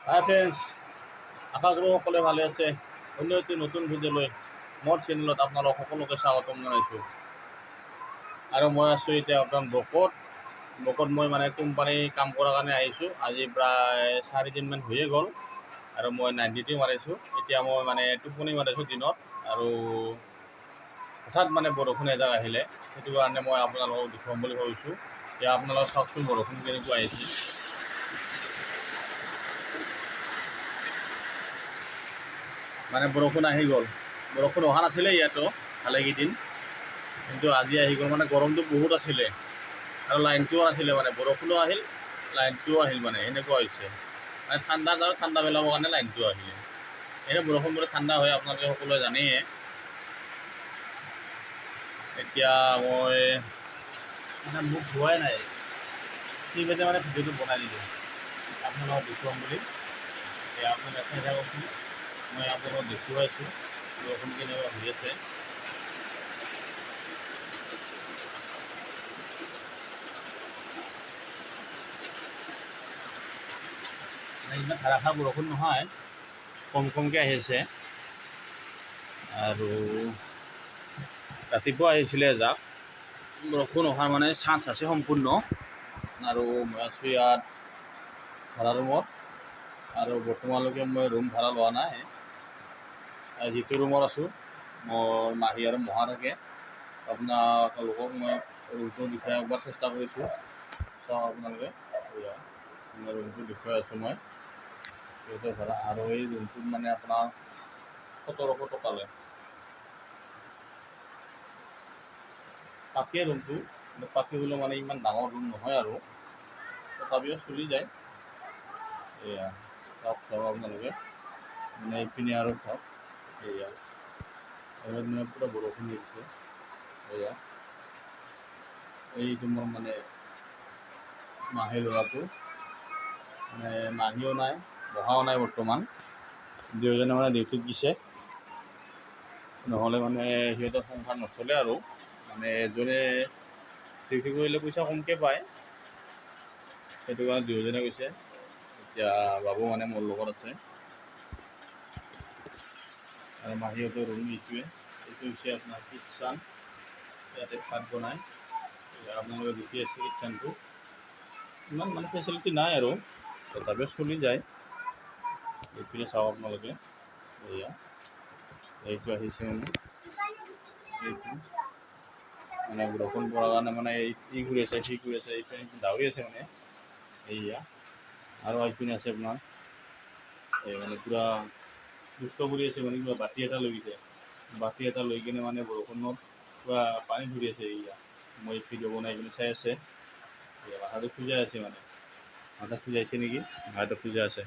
হাই friends, আশা কৰোঁ সকলোৱে ভালে আছে। অন্য এটি নতুন ভিডিঅ'লৈ মোৰ চেনেলত আপোনালোক সকলোকে স্বাগতম জনাইছোঁ। আৰু মই আছোঁ এতিয়া বৰ্তমান বকত মই কোম্পানী কাম কৰাৰ কাৰণে আহিছোঁ। আজি প্ৰায় 4 দিনমান হৈয়ে গ'ল আৰু মই নাইট ডিউটি মাৰিছোঁ। এতিয়া মই টোপনি মাৰিছোঁ দিনত, আৰু হঠাৎ বৰষুণ এজাক আহিলে, সেইটো কাৰণে মই আপোনালোকক দেখুৱাম বুলি ভাবিছোঁ। এতিয়া আপোনালোকে চাওকচোন বৰষুণ কেনেকুৱা আহিছে। বৰষুণ আহি গ'ল। বৰষুণ অহা নাছিলে ইয়াতো ভালেকেইদিন, কিন্তু আজি আহি গ'ল। গৰমটো বহুত আছিলে আৰু লাইনটোও নাছিলে। বৰষুণো আহিল, লাইনটোও আহিল। এনেকুৱা হৈছে। ঠাণ্ডা পেলাবৰ কাৰণে লাইনটো আহিলে। এনে বৰষুণ পৰে ঠাণ্ডা হয়, আপোনালোকে সকলোৱে জানেই। এতিয়া মই মুখ ধোৱাই নাই, সেইবাবে ভিডিঅ'টো বনাই দিলোঁ আপোনালোকক দেখুৱাম বুলি। এতিয়া আপোনালোকে চাই থাককচোন, মই আপোনালোকক দেখুৱাইছোঁ বৰষুণ কেনেকুৱা হৈ আছে। ইমান ধাৰাসাৰ বৰষুণ নহয়, কমকৈ আহি আছে। আৰু ৰাতিপুৱা আহিছিলে এজাক বৰষুণ অহাৰ চান্স আছে সম্পূৰ্ণ। আৰু মই আছোঁ ইয়াত ভাড়া ৰুমত, আৰু বৰ্তমানলৈকে মই ৰুম ভাড়া লোৱা নাই। যিটো ৰুমত আছোঁ, মোৰ মাহী আৰু মহা থাকে। আপোনালোকক মই ৰুমটো দেখুৱাই একবাৰ চেষ্টা কৰিছোঁ। চাওক আপোনালোকে, ৰুমটো দেখুৱাই আছোঁ মই সিহঁতৰ ভাড়া। আৰু এই ৰুমটোত আপোনাৰ 1700 টকা লয়। পাকিয়ে ৰুমটো, কিন্তু পাকি হ'লেও ইমান ডাঙৰ ৰুম নহয়, আৰু তথাপিও চলি যায়। এয়া চাওক আপোনালোকে, এইপিনে আৰু চাওক, এয়া পূৰা বৰষুণ দিছে। এয়া এইটো মোৰ মাহীৰ ল'ৰাটো, মাহীও নাই, মহাও নাই বৰ্তমান। দুয়োজনে ডিউটিত দিছে, নহ'লে সিহঁতৰ সংসাৰ নচলে। আৰু এজনে ডিউটি কৰিলে পইচা কমকৈ পায়, সেইটো কাৰণে দুয়োজনে গৈছে। এতিয়া বাবু মোৰ লগত আছে, আৰু মাহীহঁতৰ ৰুম এইটোৱে। এইটো হৈছে আপোনাৰ কিটচান, ইয়াতে ভাত বনায়। আপোনালোকে দেখি আছে কিটচানটো, ইমান ফেচিলিটি নাই, আৰু তথাপিও চলি যায়। এইপিনে চাওক আপোনালোকে, এইটো আহিছে এইটো বৰষুণ পৰাৰ কাৰণে ই কৰি আছে, সি কৰি আছে। এইপিনে ডাউৰি আছে এইয়া। আৰু এইপিনে আছে আপোনাৰ পূৰা দুষ্ট কৰি আছে। কিবা বাতি এটা লৈ গৈছে, বাতি এটা লৈ কিনে বৰষুণত পূৰা পানী ধৰি আছে। এইয়া মই ভিডিঅ' বনাই কিনে চাই আছে। মাথাটো খুজাই আছে, মাথা খুজাইছে নেকি, মাথাটো খুজাই আছে।